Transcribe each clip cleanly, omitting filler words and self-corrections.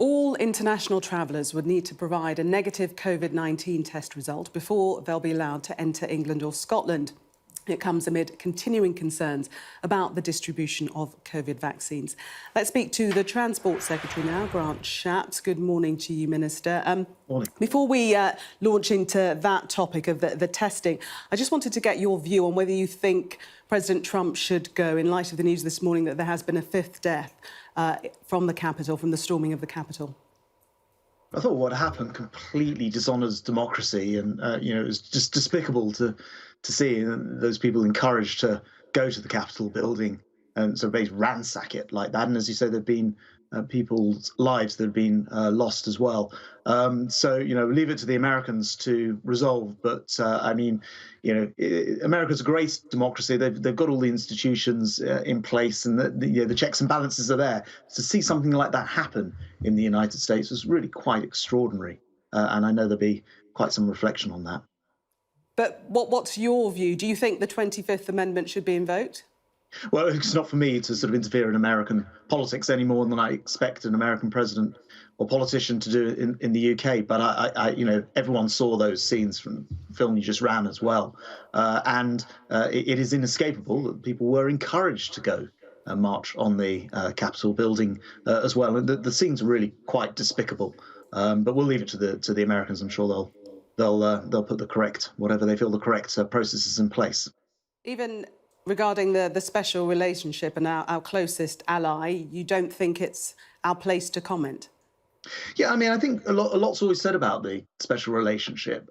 All international travellers would need to provide a negative COVID-19 test result before they'll be allowed to enter England or Scotland. It comes amid continuing concerns about the distribution of COVID vaccines. Let's speak to the Transport Secretary now, Grant Shapps. Good morning to you, Minister. Morning. Before we launch into that topic of the testing, I just wanted to get your view on whether you think President Trump should go, in light of the news this morning that there has been a fifth death from the Capitol, from the storming of the Capitol. I thought what happened completely dishonours democracy, and it was just despicable to see those people encouraged to go to the Capitol building and sort of basically ransack it like that. And as you say, there've been people's lives that have been lost as well. So leave it to the Americans to resolve. But America's a great democracy. They've got all the institutions in place, and the checks and balances are there. To see something like that happen in the United States was really quite extraordinary. And I know there'll be quite some reflection on that. But what's your view? Do you think the 25th Amendment should be invoked? Well, it's not for me to sort of interfere in American politics any more than I expect an American president or politician to do in the UK. But everyone saw those scenes from the film you just ran as well, and it is inescapable that people were encouraged to go march on the Capitol building as well. And the scenes are really quite despicable. But we'll leave it to the Americans. I'm sure they'll put the correct, whatever they feel the correct processes in place. Even regarding the special relationship and our closest ally, you don't think it's our place to comment? Yeah, I mean, I think a lot's always said about the special relationship,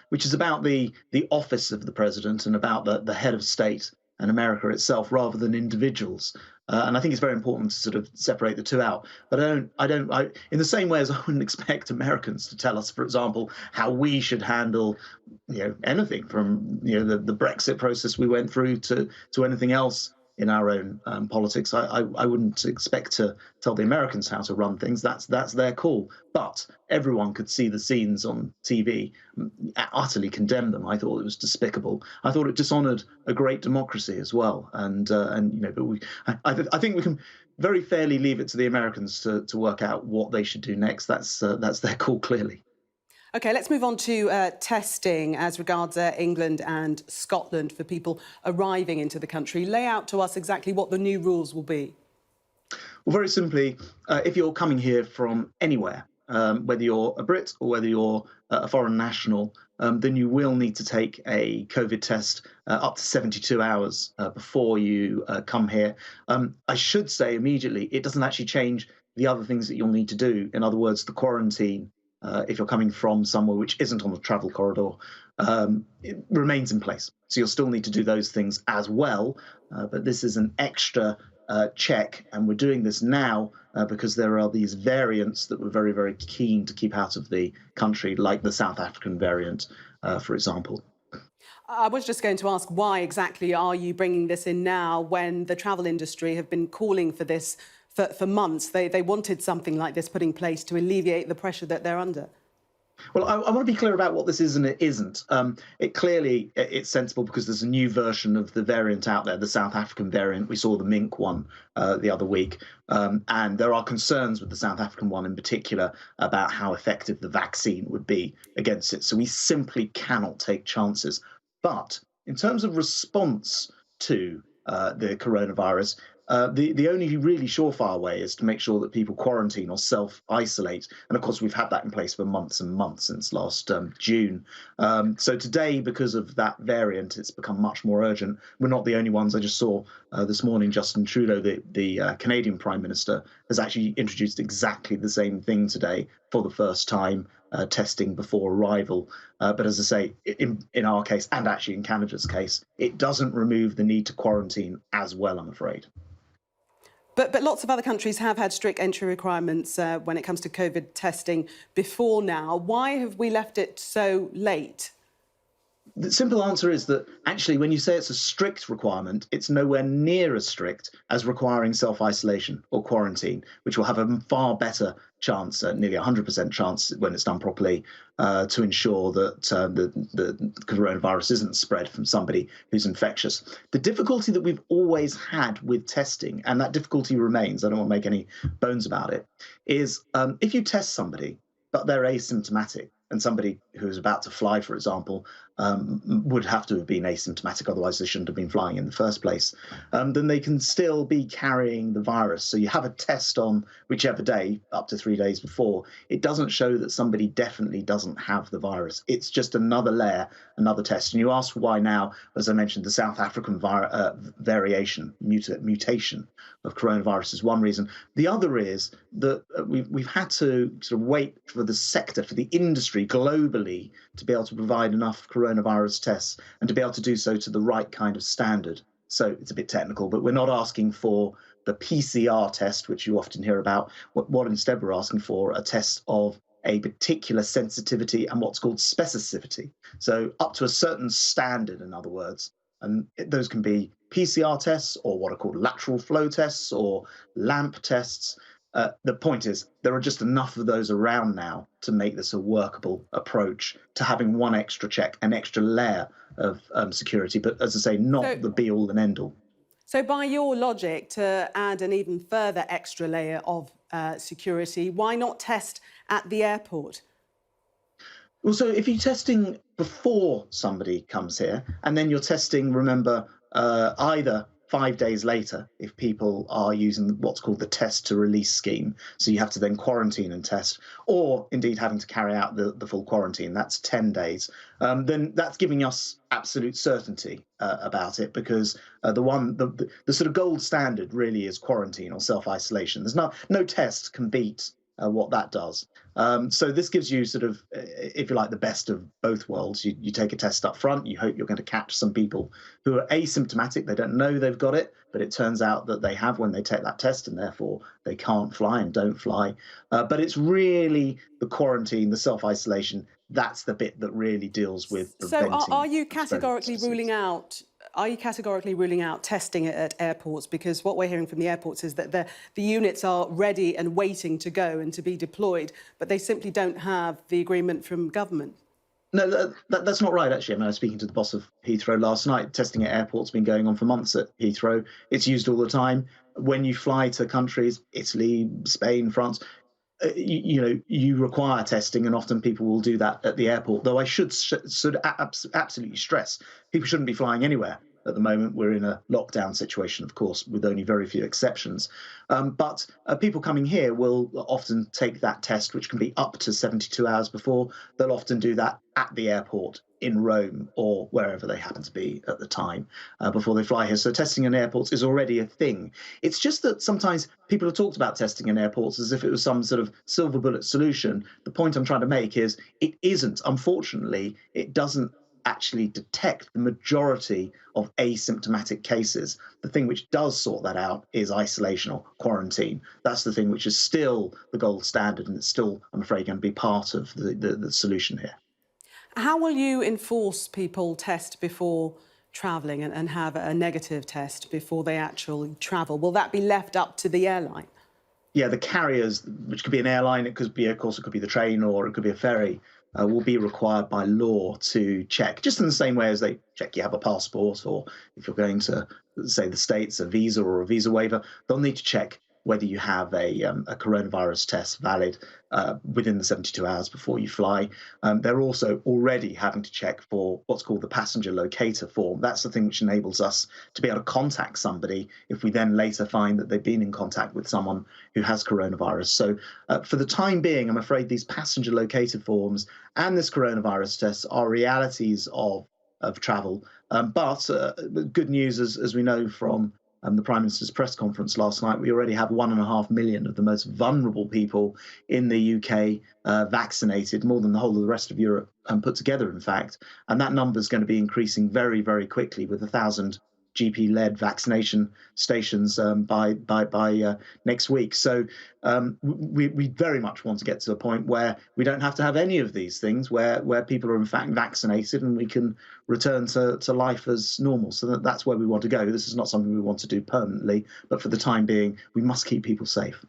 which is about the office of the president and about the head of state and America itself, rather than individuals. And I think it's very important to sort of separate the two out. But I in the same way as I wouldn't expect Americans to tell us, for example, how we should handle, anything from, the Brexit process we went through to anything else in our own politics. I wouldn't expect to tell the Americans how to run things. That's their call. But everyone could see the scenes on TV, utterly condemn them. I thought it was despicable. I thought it dishonoured a great democracy as well. But I think we can very fairly leave it to the Americans to work out what they should do next. That's their call, clearly. OK, let's move on to testing as regards England and Scotland for people arriving into the country. Lay out to us exactly what the new rules will be. Well, very simply, if you're coming here from anywhere, whether you're a Brit or whether you're a foreign national, then you will need to take a COVID test up to 72 hours before you come here. I should say immediately, it doesn't actually change the other things that you'll need to do. In other words, the quarantine, if you're coming from somewhere which isn't on the travel corridor, it remains in place. So you'll still need to do those things as well. But this is an extra check, and we're doing this now because there are these variants that we're very, very keen to keep out of the country, like the South African variant, for example. I was just going to ask, why exactly are you bringing this in now when the travel industry have been calling for this for months? They wanted something like this put in place to alleviate the pressure that they're under. Well, I want to be clear about what this is and it isn't. It's sensible because there's a new version of the variant out there, the South African variant. We saw the mink one the other week. And there are concerns with the South African one in particular about how effective the vaccine would be against it. So we simply cannot take chances. But in terms of response to the coronavirus, the only really surefire way is to make sure that people quarantine or self-isolate. And of course, we've had that in place for months and months since last June. So today, because of that variant, it's become much more urgent. We're not the only ones. I just saw this morning Justin Trudeau, the Canadian Prime Minister, has actually introduced exactly the same thing today for the first time, testing before arrival. But as I say, in our case, and actually in Canada's case, it doesn't remove the need to quarantine as well, I'm afraid. But lots of other countries have had strict entry requirements when it comes to COVID testing before now. Why have we left it so late? The simple answer is that actually, when you say it's a strict requirement, it's nowhere near as strict as requiring self-isolation or quarantine, which will have a far better chance, nearly 100% chance when it's done properly, to ensure that the coronavirus isn't spread from somebody who's infectious. The difficulty that we've always had with testing, and that difficulty remains, I don't want to make any bones about it, is if you test somebody but they're asymptomatic, and somebody who is about to fly, for example, would have to have been asymptomatic, otherwise they shouldn't have been flying in the first place, then they can still be carrying the virus. So you have a test on whichever day, up to 3 days before. It doesn't show that somebody definitely doesn't have the virus. It's just another layer, another test. And you ask why now, as I mentioned, the South African mutation of coronavirus is one reason. The other is that we've had to sort of wait for the sector, for the industry globally, to be able to provide enough coronavirus tests and to be able to do so to the right kind of standard. So it's a bit technical, but we're not asking for the PCR test, which you often hear about. What instead we're asking for, a test of a particular sensitivity and what's called specificity. So up to a certain standard, in other words. And those can be PCR tests or what are called lateral flow tests or LAMP tests. The point is, there are just enough of those around now to make this a workable approach to having one extra check, an extra layer of security. But as I say, not the be all and end all. So by your logic, to add an even further extra layer of security, why not test at the airport? Well, so if you're testing before somebody comes here, and then you're testing, remember, either 5 days later, if people are using what's called the test to release scheme, so you have to then quarantine and test, or indeed having to carry out the full quarantine, that's 10 days, then that's giving us absolute certainty about it, because the sort of gold standard really is quarantine or self-isolation. There's no test can beat what that does. So this gives you sort of, if you like, the best of both worlds. You take a test up front, you hope you're going to catch some people who are asymptomatic, they don't know they've got it, but it turns out that they have when they take that test, and therefore they can't fly and don't fly. But it's really the quarantine, the self-isolation, that's the bit that really deals with preventing. So are you categorically ruling out testing it at airports? Because what we're hearing from the airports is that the units are ready and waiting to go and to be deployed, but they simply don't have the agreement from government. No, that's not right, actually. I mean, I was speaking to the boss of Heathrow last night. Testing at airports has been going on for months at Heathrow. It's used all the time. When you fly to countries, Italy, Spain, France, you require testing, and often people will do that at the airport. Though I should absolutely stress, people shouldn't be flying anywhere. At the moment, we're in a lockdown situation, of course, with only very few exceptions. But people coming here will often take that test, which can be up to 72 hours before. They'll often do that at the airport in Rome or wherever they happen to be at the time before they fly here. So testing in airports is already a thing. It's just that sometimes people have talked about testing in airports as if it was some sort of silver bullet solution. The point I'm trying to make is it isn't. Unfortunately, it doesn't actually detect the majority of asymptomatic cases. The thing which does sort that out is isolation or quarantine. That's the thing which is still the gold standard, and it's still, I'm afraid, going to be part of the solution here. How will you enforce people test before travelling and have a negative test before they actually travel? Will that be left up to the airline? Yeah, the carriers, which could be an airline, it could be, of course, it could be the train, or it could be a ferry, will be required by law to check, just in the same way as they check you have a passport, or if you're going to, say, the States, a visa or a visa waiver, they'll need to check whether you have a coronavirus test valid within the 72 hours before you fly. They're also already having to check for what's called the passenger locator form. That's the thing which enables us to be able to contact somebody if we then later find that they've been in contact with someone who has coronavirus. So for the time being, I'm afraid these passenger locator forms and this coronavirus test are realities of travel. But good news, as we know from the Prime Minister's press conference last night, we already have 1.5 million of the most vulnerable people in the UK vaccinated, more than the whole of the rest of Europe put together, in fact. And that number is going to be increasing very, very quickly, with 1,000 GP-led vaccination stations by next week. So we very much want to get to a point where we don't have to have any of these things, where people are in fact vaccinated and we can return to life as normal. So that's where we want to go. This is not something we want to do permanently, but for the time being, we must keep people safe.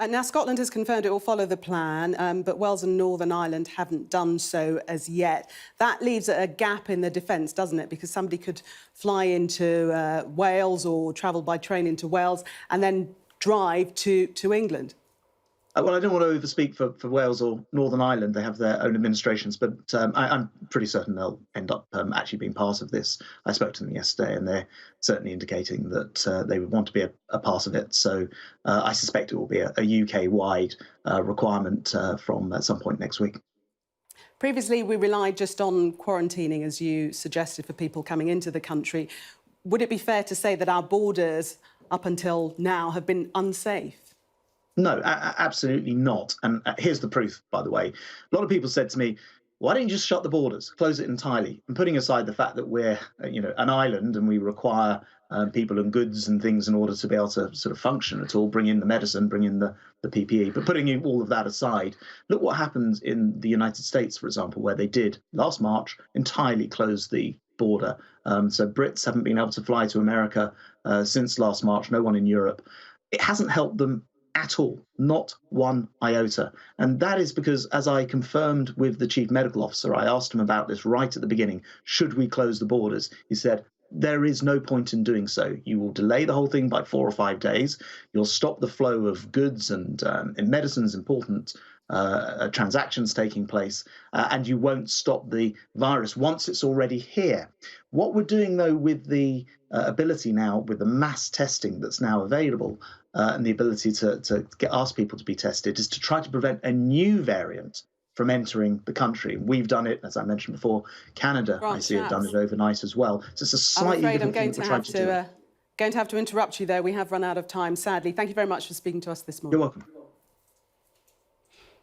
Now, Scotland has confirmed it will follow the plan, but Wales and Northern Ireland haven't done so as yet. That leaves a gap in the defence, doesn't it? Because somebody could fly into Wales or travel by train into Wales and then drive to England. Well, I don't want to overspeak for Wales or Northern Ireland. They have their own administrations, but I'm pretty certain they'll end up actually being part of this. I spoke to them yesterday, and they're certainly indicating that they would want to be a part of it. So I suspect it will be a UK-wide requirement from at some point next week. Previously, we relied just on quarantining, as you suggested, for people coming into the country. Would it be fair to say that our borders, up until now, have been unsafe? No, absolutely not. And here's the proof, by the way. A lot of people said to me, why don't you just shut the borders, close it entirely? And putting aside the fact that we're, an island and we require people and goods and things in order to be able to sort of function at all, bring in the medicine, bring in the PPE. But putting all of that aside, look what happened in the United States, for example, where they did last March entirely close the border. So Brits haven't been able to fly to America since last March, no one in Europe. It hasn't helped them at all, not one iota. And that is because, as I confirmed with the chief medical officer, I asked him about this right at the beginning. Should we close the borders? He said, there is no point in doing so. You will delay the whole thing by 4 or 5 days. You'll stop the flow of goods and medicines, important transactions taking place, and you won't stop the virus once it's already here. What we're doing, though, with the ability now, with the mass testing that's now available, and the ability to ask people to be tested, is to try to prevent a new variant from entering the country. We've done it, as I mentioned before. Canada, I see, have done it overnight as well. So it's a slightly different thing that we're trying to do. Going to have to interrupt you there. We have run out of time, sadly. Thank you very much for speaking to us this morning. You're welcome.